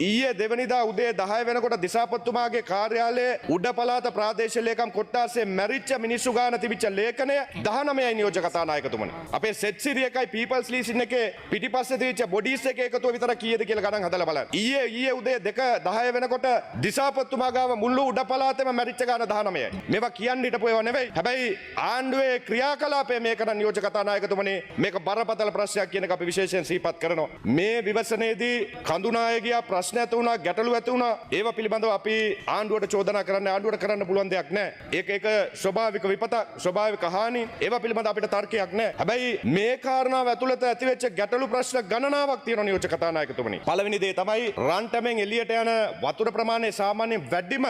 ඊයේ දෙවනිදා උදේ 10 වෙනකොට දිසාපතිතුමාගේ කාර්යාලයේ උඩ පළාත ප්‍රාදේශීය ලේකම් කොට්ටාසේ මැරිච්ච මිනිස්සු ගාන තිබිච්ච ලේඛනය 19යි නියෝජක කතානායකතුමනි. අපේ සෙට් සිරි එකයි පීපල්ස් ලීසින් එකේ පිටිපස්සේ තිබිච්ච බොඩිස් එකේ එකතුව විතර කීයද කියලා ගණන් හදලා බලන්න. ඊයේ උදේ 10 වෙනකොට දිසාපතිතුමා ගාව මුළු උඩ පළාතේම මැරිච්ච ගාන 19යි. මේවා කියන්න හිටපු ඒවා නෙවෙයි. හැබැයි ආණ්ඩුවේ ක්‍රියාකලාපය මේකට නියෝජක කතානායකතුමනි මේක බරපතල ප්‍රශ්නයක් කියන එක අපි විශේෂයෙන් සිහිපත් කරනවා. මේ විවසනයේදී කඳුනායකයා ප්‍රශ්න ඇති වුණා, ගැටලු ඇති වුණා. ඒවා පිළිබඳව අපි ආණ්ඩුවට චෝදනා කරන්න ආණ්ඩුවට කරන්න පුළුවන් දෙයක් නැහැ. ඒක ස්වභාවික විපතක්, ස්වභාවික හානි. ඒවා පිළිබඳව අපිට තර්කයක් නැහැ. හැබැයි මේ කාරණාව ඇතුළත ඇතිවෙච්ච ගැටලු ප්‍රශ්න ගණනාවක් තියෙනවා නියෝජක කතානායකතුමනි. පළවෙනි දේ තමයි රන්ටමෙන් එළියට යන වතුර ප්‍රමාණය සාමාන්‍යයෙන් වැඩිම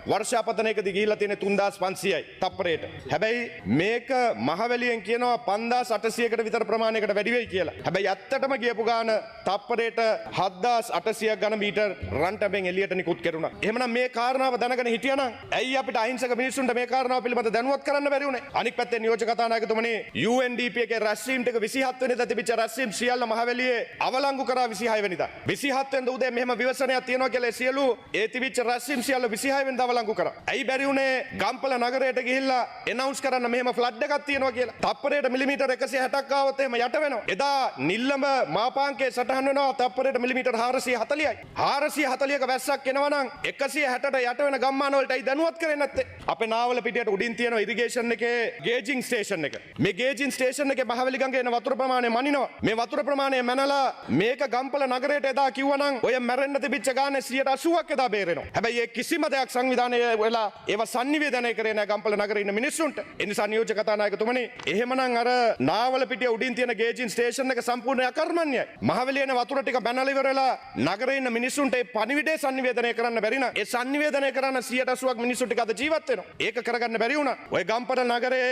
වර්ෂාපතනයකදී ගිහිල්ලා තියෙන 3500යි තප්පරයට. හැබැයි මේක මහවැලියෙන් කියනවා 5800කට විතර ප්‍රමාණයකට වැඩි වෙයි කියලා. හැබැයි ඇත්තටම ගියපු ගාන තප්පරයට 7800ක් ඝන මීටර් රන්ටමෙන් එළියට නිකුත් කෙරුණා. එහෙමනම් මේ කාරණාව දැනගෙන හිටියනම් ඇයි අපිට අහිංසක මිනිස්සුන්ට මේ කාරණාව පිළිබඳව දැනුවත් කරන්න බැරි වුනේ? අනික් පැත්තේ නියෝජක කතානායකතුමනි UNDP එකේ රැස්වීම් ටික 27 වෙනිදා තිබිච්ච රැස්වීම් සියල්ල මහවැලියේ අවලංගු කරා 26 වෙනිදා. 27 වෙනිදා උදේ මෙහෙම විවසනයක් තියෙනවා කියලා සියලු ඒ තිබිච්ච රැස්වීම් සියල්ල 26 වෙනිදා අවලංගු කරා. ඇයි බැරි වුනේ ගම්පල නගරයට ගිහිල්ලා එනවුන්ස් කරන්න මෙහෙම ෆ්ලඩ් එකක් තියෙනවා කියලා. තප්පරයට මිලිමීටර් 160ක් ආවොත් එහෙම යට වෙනවා. එදා නිල්ලඹ මාපාංකේ සටහන් වෙනවා තප්පරයට මිලිමීටර් 440යි. 440ක වැස්සක් එනවා නම් 160ට යට වෙන ගම්මාන වලටයි දැනුවත් කරන්නේ නැත්තේ. අපේ නාවල පිටියට උඩින් තියෙන ඉරිගේෂන් එකේ ගේජින් ස්ටේෂන් එක. මේ ගේජින් ස්ටේෂන් එකේ මහවැලි ගඟේ එන වතුර ප්‍රමාණය මනිනවා. මේ වතුර ප්‍රමාණය මැනලා මේක ගම්පල නගරයට එදා කිව්වනම් ඔය මැරෙන්න තිබිච්ච ගානේ 80%ක් එදා බේරෙනවා. හැබැයි ඒ කිසිම දෙයක් සංවිධානය වෙලා ඒව sannivedanaya කරේ නැහැ ගම්පල නගරේ ඉන්න මිනිස්සුන්ට. ඒ නිසා නියෝජක කතානායකතුමනි එහෙමනම් අර නාවල පිටිය උඩින් තියෙන ගේජින් ස්ටේෂන් එක සම්පූර්ණ අකර්මණ්‍යයි. මහවැලියේ එන වතුර ටික බැනලා ඉවරලා නගරේ ඉන්න මිනිස්සුන්ට ඒ පණිවිඩය sannivedanaya කරන්න බැරි නම් ඒ sannivedanaya කරන්න 80%ක් මිනිස්සු ටික අද ජීවත් වෙනවා. ඒක කරගන්න බැරි වුණා. ඔය ගම්පල නගරේ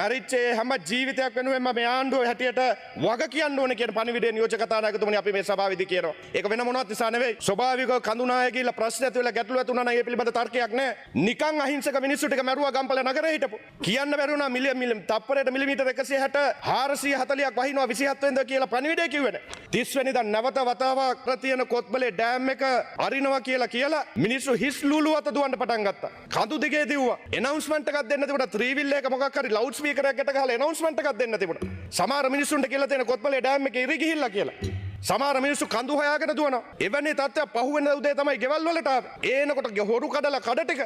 මැරිච්ච හැම ජීවිතයක් වෙනුවෙන්ම මේ ආණ්ඩුව හැටියට වග කියන්න ඕනේ කියන පණිවිඩය නියෝජක කතානායකතුමනි අපි මේ සභාවේදී කියනවා. ඒක වෙන මොනවත් නිසා නෙවෙයි. ස්වභාවිකව කඳුනායක ගිහිල්ලා ප්‍රශ්න ඇති වෙලා ගැටලු ඇති වුණා නම් ඒ පිළිබඳ තර්කයක් නැහැ. නිකන් අහිංසක මිනිස්සු ටික මැරුවා ගම්පල නගරේ හිටපු. කියන්න බැරි වුණා තප්පරයට මිලිමීටර් 160 440ක් වහිනවා 27 වෙනිදා කියලා පණිවිඩය කිව්වේ නැහැ. 30 වෙනිදා නැවත වතාවක් තියෙන කොත්බලේ ඩෑම් එක අරිනවා කියලා මිනිස්සු හිස් ලූලු අත දුවන්න පටන් ගත්තා. කඳු දිගේ දිව්වා. එනවුන්ස්මන්ට් එකක් දෙන්න තිබුණා. ත්‍රිවිල් එක මොකක් හරි ලවුඩ් ස්පීකර් එකකට ගහලා එනවුන්ස්මන්ට් එකක් දෙන්න තිබුණා. සමහර මිනිස්සුන්ට කියලා තියෙන කොත්බලේ ඩෑම් එකේ ඉරි ගිහිල්ලා කියලා. සමහර මිනිස්සු කඳු හොයාගෙන දුවනවා. එවැනි තත්ත්වයක් පහුවෙන උදේ තමයි ගෙවල් වලට ආවේ. ඒනකොට හොරු කඩලා කඩ ටික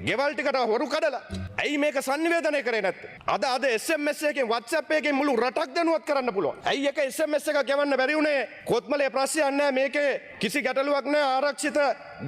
ගෙවල් ටිකට හොරු කඩලා. ඇයි මේක sannivedanaya කරේ නැත්තේ? අද SMS එකෙන් WhatsApp එකෙන් මුළු රටක් දැනුවත් කරන්න පුළුවන්. ඇයි එක SMS එකක් යවන්න බැරි වුණේ? කොත්මලේ ප්‍රශ්නයක් නැහැ මේකේ කිසි ගැටලුවක් නැහැ ආරක්ෂිත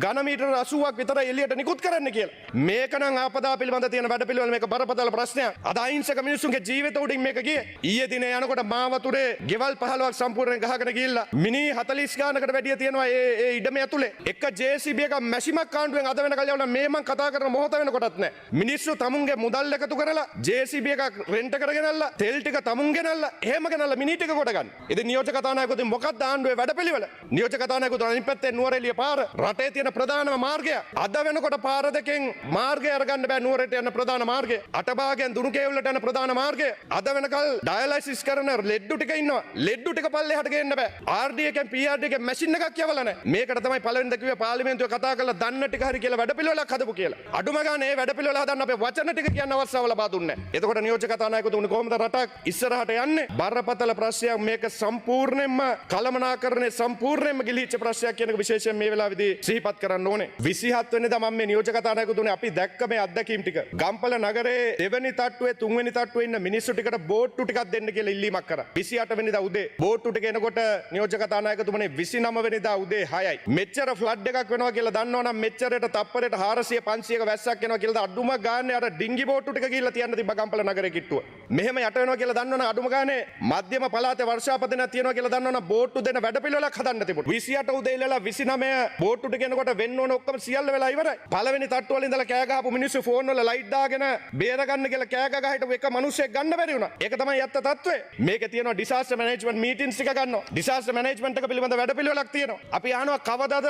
ඝන මීටර 80ක් විතර එළියට නිකුත් කරන්න කියලා. මේක නම් ආපදා පිළිබඳ තියෙන වැඩපිළිවෙල මේක බරපතල ප්‍රශ්නයක්. අද අහිංසක මිනිස්සුන්ගේ ජීවිත උඩින් මේක ගියේ. ඊයේ දිනේ යනකොට මාවතුරේ ගෙවල් 15ක් සම්පූර්ණයෙන් ගහගෙන ගිහිල්ලා මිනි 40 ගානකට වැඩිය තියෙනවා ඒ ඉඩම ඇතුලේ. එක JCB එකක් මැෂිමක් කාණ්ඩුවෙන් අද වෙනකල් යවලා මේ මං කතා කරන මොහොත වෙනකොටත් නැහැ. මිනිස්සු තමුන්ගේ මුදල් එකතු කරලා JCB එකක් රෙන්ට් එකට ගෙනල්ලා තෙල් ටික තමුන් ගෙනල්ලා එහෙම ගෙනල්ලා මිනි ටික කොට ගන්න. ඉතින් නියෝජක කතානායකතුන් මොකක්ද ආණ්ඩුවේ වැඩපිළිවෙල? නියෝජක කතානායකතුන් අනිත් පැත්තේ නුවරඑළිය පාර රටේ තියෙන ප්‍රධානම මාර්ගය. අද වෙනකොට පාර දෙකෙන් මාර්ගය අරගන්න බෑ නුවරට යන ප්‍රධාන මාර්ගය. අටභාගයෙන් දුණුකේවලට යන ප්‍රධාන මාර්ගය. අද වෙනකල් ඩයලයිසිස් කරන ලෙඩ්ඩු ටික ඉන්නවා. ලෙඩ්ඩු ටික පල්ලෙහාට ගේන්න බෑ. RD එකෙන් PRD එකෙන් මැෂින් එකක් යවලා නැහැ. මේකට තමයි පළවෙනිද කිව්වේ පාර්ලිමේන්තුවේ කතා කරලා දන්න ටික හරි කියලා වැඩපිළිවෙලක් හදපු කියලා. අඩුම ගානේ මේ වැඩපිළිවෙල හදන්න අපේ වචන ටික කියන්න අවස්ථාව ලබා දුන්නේ නැහැ. එතකොට නියෝජක කතානායකතුන් කොහොමද රටක් ඉස්සරහට යන්නේ? බරපතල ප්‍රශ්නයක් මේක සම්පූර්ණයෙන්ම කළමනාකරණය සම්පූර්ණයෙන්ම ගිලිහිච්ච ප්‍රශ්නයක් කියන එක විශේෂයෙන් මේ වෙලාවේදී සිහිපත් කරන්න ඕනේ. 27 වෙනිදා මම මේ නියෝජක කතානායකතුනේ අපි දැක්ක මේ අත්දැකීම් ටික. ගම්පල නගරේ දෙවෙනි තට්ටුවේ තුන්වෙනි තට්ටුවේ ඉන්න මිනිස්සු ටිකට බෝට්ටු ටිකක් දෙන්න කියලා ඉල්ලීමක් කරා. 28 වෙනිදා උදේ බෝට්ටු ටික එනකොට නියෝජක කතානායකතුමනේ 29 වෙනිදා උදේ 6යි. මෙච්චර ෆ්ලඩ් එකක් වෙනවා කියලා දන්නවනම් මෙච්චරට තප්පරයට 400 500ක වැස්සක් එනවා කියලා අඩුම ගානේ අර ඩිංගි බෝට්ටු ටික ගිහිල්ලා තියන්න තිබ්බ ගම්පල නගරේ කිට්ටුව. මෙහෙම යට වෙනවා කියලා දන්නවනම් අඩුම ගානේ මධ්‍යම පළාතේ වර්ෂාපතනයක් තියෙනවා කියලා දන්නවනම් බෝට්ටු දෙන වැඩපිළිවෙලක් හදන්න තිබුණා. 28 උදේ ඉඳලා 29 බෝට්ටු ටික එනකොට වෙන්න ඕන ඔක්කොම සියල්ල වෙලා ඉවරයි. පළවෙනි තට්ටුව වල ඉඳලා කෑ ගහපු මිනිස්සු ෆෝන් වල ලයිට් දාගෙන බේර ගන්න කියලා කෑ ගහ හිටපු එක මිනිහෙක් ගන්න බැරි වුණා. ඒක තමයි යත්ත තත්ත්වය. මේකේ තියෙනවා ඩිසාස්ටර් මැනේජ්මන්ට් මීටින්ස් ටික ගන්නවා. ඩිසාස්ටර් මැනේජ්මන්ට් එක පිළිබඳ වැඩපිළිවෙලක් තියෙනවා. අපි අහනවා කවදාද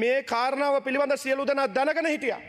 මේ කාරණාව පිළිබඳ සියලු දෙනා දැනගෙන හිටියා.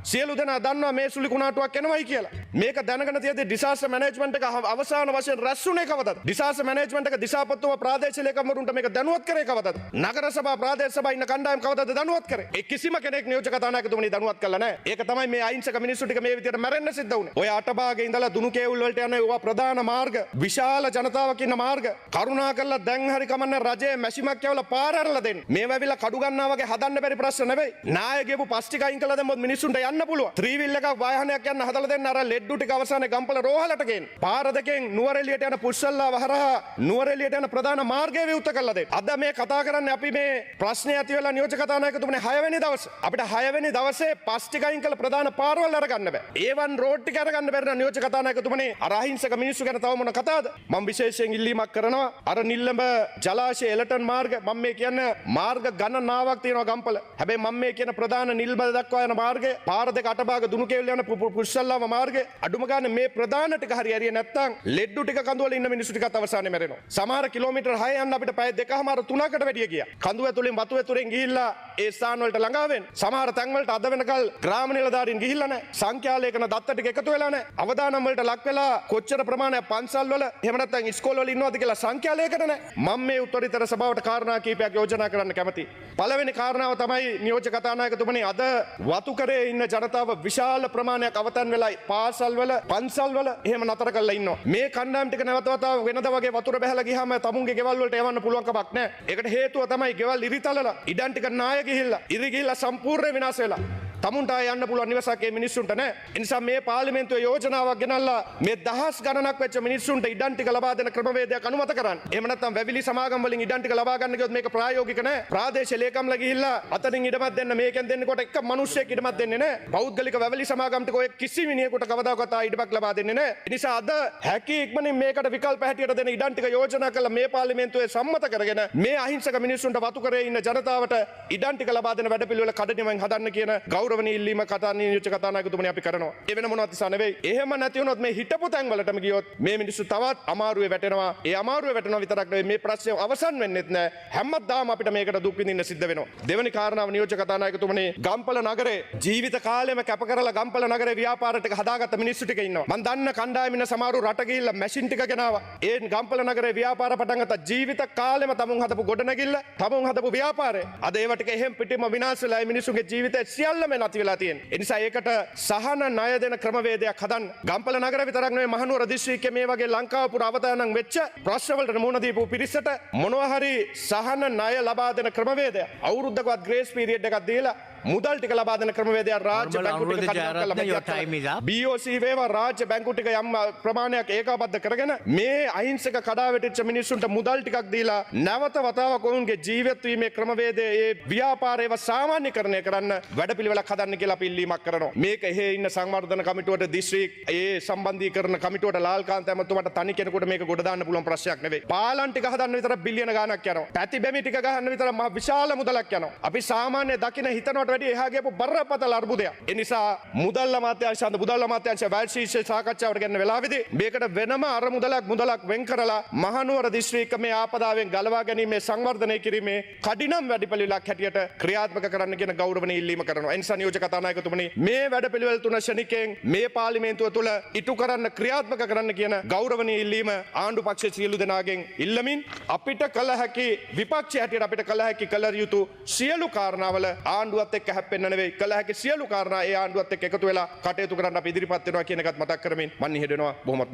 සියලු දෙනා දන්නවා මේ සුළි කුණාටුවක් එනවයි කියලා. මේක දැනගෙන තියෙද්දි ඩිසාස්ටර් මැනේජ්මන්ට් එක අවසාන වශයෙන් රැස්ුනේ කවදද? ඩිසාස්ටර් මැනේජ්මන්ට් එක දිසාපත්තුම ප්‍රාදේශීය ලේකම්වරුන්ට මේක දැනුවත් කරේ කවදද? නගර සභා ප්‍රාදේශ සභා ඉන්න කණ්ඩායම් කවදද දැනුවත් කරේ? ඒ කිසිම කෙනෙක් නියෝජක කතානායකතුමනි දැනුවත් කළා නැහැ. ඒක තමයි මේ අහිංසක මිනිස්සු ටික මේ විදියට මැරෙන්න සිද්ධ වුනේ. ඔය අටභාගේ ඉඳලා දුනු කේවුල් වලට යන ඒවා ප්‍රධාන මාර්ග, විශාල ජනතාවක් ඉන්න මාර්ග. කරුණා කරලා දැන් හරි කමන්නේ රජයේ මැෂිමක් යවලා පාර ඇරලා දෙන්න. මේ වැවිලා කඩු ගන්නවා වගේ හදන්න බැරි ප්‍රශ්න නෙවෙයි. නාය ගෙපු පස් ටික අයින් කළා දැම්මොත් මිනිස්සුන්ට යන්න පුළුවන්. ත්‍රිවිල් එකක් වාහනයක් යන්න හදලා දෙන්න අර ලෙඩ්ඩු ටික අවසානයේ ගම්පල රෝහලට ගේන්න. පාර දෙකෙන් නුවරඑළියට යන පුස්සල්ලා වහරහා නුවරඑළියට යන ප්‍රධාන මාර්ගය විවෘත කරලා දෙන්න. අද මේ කතා කරන්නේ අපි මේ ප්‍රශ්නේ ඇති වෙලා නියෝජක කතානායකතුමනි 6 වෙනි දවසේ. අපිට 6 වෙනි දවසේ පස් ටික අයින් කළ ප්‍රධාන පාරවල් අරගන්න බෑ. ඒවන් රෝඩ් ටික අරගන්න බැරි නම් නියෝජක කතානායකතුමනි අර අහිංසක මිනිස්සු ගැන තව මොන කතාවද? මම විශේෂයෙන් ඉල්ලීමක් කරනවා. අර නිල්ලඹ ජලාශය එලටන් මාර්ග මම මේ කියන්නේ මාර්ග ගණනාවක් තියෙනවා ගම්පල. හැබැයි මම මේ කියන ප්‍රධාන නිල්බද දක්වා යන මාර්ගය පාර දෙක අටභාග දුනු කේවල යන පුස්සල්ලාව මාර්ගය අඩුම ගන්න මේ ප්‍රධාන ටික හරි හරිය නැත්තම් ලෙඩ්ඩු ටික කඳුවල ඉන්න මිනිස්සු ටිකත් අවසානයේ මැරෙනවා. සමහර කිලෝමීටර් 6 යන්න අපිට පැය දෙකමාර 3කට වැඩිය ගියා. කඳුව ඇතුලෙන් වතු ඇතුලෙන් ගිහිල්ලා ඒ ස්ථාන වලට ළඟා වෙන්න. සමහර තැන් වලට අද වෙනකල් ග්‍රාම නිලධාරීන් ගිහිල්ලා නැහැ. සංඛ්‍යාලේඛන දත්ත ටික එකතු වෙලා නැහැ. අවදානම් වලට ලක් වෙලා කොච්චර ප්‍රමාණයක් පන්සල් වල එහෙම නැත්නම් ඉස්කෝල වල ඉන්නවද කියලා සංඛ්‍යාලේඛන නැහැ. මම මේ උත්තරීතර සභාවට කාරණා කීපයක් යෝජනා කරන්න කැමතියි. පළවෙනි කාරණාව තමයි නියෝජක කතානායකතුමනි අද වතුකරේ ඉන්න ජනතාව විශාල ප්‍රමාණයක් අවතන් වෙලා පාසල් වල පන්සල් වල එහෙම නතර කරලා ඉන්නවා. මේ කණ්ඩායම් ටික නැවත වතාව වෙනද වගේ වතුර බහැලා ගියාම තමුන්ගේ ගෙවල් වලට යවන්න පුළුවන් කමක් නැහැ. ඒකට හේතුව තමයි ගෙවල් ඉරිතලලා ඉඩම් ටික නාය ගිහිල්ලා ඉරි ගිහිල්ලා සම්පූර්ණ විනාශ වෙලා. තමුන්ට යන්න පුළුවන් නිවසක් ඒ මිනිස්සුන්ට නැහැ. ඒ නිසා මේ පාර්ලිමේන්තුවේ යෝජනාවක් ගෙනල්ලා මේ දහස් ගණනක් වෙච්ච මිනිස්සුන්ට ඉඩම් ටික ලබා දෙන ක්‍රමවේදයක් අනුමත කරන්න. එහෙම නැත්නම් වැවිලි සමාගම් වලින් ඉඩම් ටික ලබා ගන්න කිව්වොත් මේක ප්‍රායෝගික නැහැ. ප්‍රාදේශීය ලේකම්ලා ගිහිල්ලා අතනින් ඉඩමක් දෙන්න මේකෙන් දෙන්නකොට එක මිනිස්සෙක් ඉඩමක් දෙන්නේ නැහැ. පෞද්ගලික වැවිලි සමාගම් ටික ඔය කිසි මිනිහෙකුට කවදාකවත් ඉඩමක් ලබා දෙන්නේ නැහැ. ඒ නිසා අද හැකි ඉක්මනින් මේකට විකල්ප හැටියට දෙන ඉඩම් ටික යෝජනා කළා මේ පාර්ලිමේන්තුවේ සම්මත කරගෙන මේ අහිංසක මිනිස්සුන්ට වතුකරේ ඉන්න ජනතාවට ඉඩම් ටික ලබා දෙන වැඩපිළිවෙල කඩිනමින් හදන්න කියන ගෞරවණීය ඉල්ලීම කතා නියෝජක කතානායකතුමනි අපි කරනවා. ඒ වෙන මොනවත් නිසා නෙවෙයි. එහෙම නැති වුණොත් මේ හිටපු තැන් වලටම ගියොත් මේ මිනිස්සු තවත් අමාරුවේ වැටෙනවා. ඒ අමාරුවේ වැටෙනවා විතරක් නෙවෙයි මේ ප්‍රශ්නේ අවසන් වෙන්නෙත් නෑ. හැමදාම අපිට මේකට දුක් විඳින්න සිද්ධ වෙනවා. දෙවෙනි කාරණාව නියෝජක කතානායකතුමනි ගම්පල නගරේ ජීවිත කාලෙම කැප කරලා ගම්පල නගරේ ව්‍යාපාර ටික හදාගත්ත මිනිස්සු ටික ඉන්නවා. මම දන්න කණ්ඩායම ඉන්න සමහරු රට ගිහිල්ලා මැෂින් ටික ගෙනාවා. ඒ ගම්පල නගරේ ව්‍යාපාර පටන් ගත්ත ජීවිත කාලෙම තමුන් හදපු ගොඩනැගිල්ල තමුන් හදපු ව්‍යාපාරය අද ඒව ටික එහෙම් පිටින්ම විනාශ වෙලා ඒ මිනිස්සුගේ ජීවිතය සියල්ලම නැති වෙලා තියෙනවා. ඒ නිසා ඒකට සහන ණය දෙන ක්‍රමවේදයක් හදන්න. ගම්පල නගර විතරක් නෙවෙයි මහනුවර දිස්ත්‍රික්කයේ මේ වගේ ලංකාව පුරා අවදානම් වෙච්ච ප්‍රශ්න වලට මුහුණ දීපු පිරිසට මොනවා හරි සහන ණය ලබා දෙන ක්‍රමවේදයක් අවුරුද්දකවත් ග්‍රේස් පීරියඩ් එකක් දීලා මුදල් ටික ලබා දෙන ක්‍රමවේදයක් රාජ්‍ය බැංකු ටික කඩලා BOC වේවා රාජ්‍ය බැංකු ටික යම් ප්‍රමාණයක් ඒකාබද්ධ කරගෙන මේ අහිංසක කඩා වැටිච්ච මිනිස්සුන්ට මුදල් ටිකක් දීලා නැවත වතාවක් ඔවුන්ගේ ජීවත් වීමේ ක්‍රමවේදයේ ඒ ව්‍යාපාරයව සාමාන්‍යකරණය කරන්න වැඩපිළිවෙලක් හදන්න කියලා අපි ඉල්ලීමක් කරනවා. මේක එහෙ ඉන්න සංවර්ධන කමිටුවට දිස්ත්‍රික් ඒ සම්බන්ධීකරණ කමිටුවට ලාල්කාන්ත ඇමතුමාට තනි කෙනෙකුට මේක ගොඩ දාන්න පුළුවන් ප්‍රශ්නයක් නෙවෙයි. පාලම් ටික හදන්න විතර බිලියන ගාණක් යනවා. පැති බැමි ටික ගහන්න විතර මහ විශාල මුදලක් යනවා. අපි සාමාන්‍ය දකින හිතනවට වැඩි එහා ගියපු බරපතල අර්බුදයක්. ඒ නිසා මුදල් අමාත්‍යාංශ මුදල් අමාත්‍යාංශ වැල්ශීර්ෂ සාකච්ඡාවට ගෙන්න වෙලාවේදී මේකට වෙනම අර මුදලක් වෙන් කරලා මහනුවර දිස්ත්‍රික්ක මේ ආපදාවෙන් ගලවා ගැනීමේ සංවර්ධනය කිරීමේ කඩිනම් වැඩපිළිවෙලක් හැටියට ක්‍රියාත්මක කරන්න කියන ගෞරවණීය ඉල්ලීම කරනවා. ඒ නිසා නියෝජක කතානායකතුමනි මේ වැඩපිළිවෙල තුන ශනිකෙන් මේ පාර්ලිමේන්තුව තුළ ඉටු කරන්න ක්‍රියාත්මක කරන්න කියන ගෞරවණීය ඉල්ලීම ආණ්ඩු පක්ෂයේ සියලු දෙනාගෙන් ඉල්ලමින් අපිට කළ හැකි විපක්ෂය හැටියට අපිට කළ හැකි කළ යුතු සියලු කාරණාවල ආණ්ඩුවත් එක්ක හැප්පෙන්න නෙවෙයි කළ හැකි සියලු කාරණා ඒ ආණ්ඩුවත් එක්ක එකතු වෙලා කටයුතු කරන්න අපි ඉදිරිපත් වෙනවා කියන එකත් මතක් කරමින් මම නිහඬ වෙනවා. බොහොමත්ම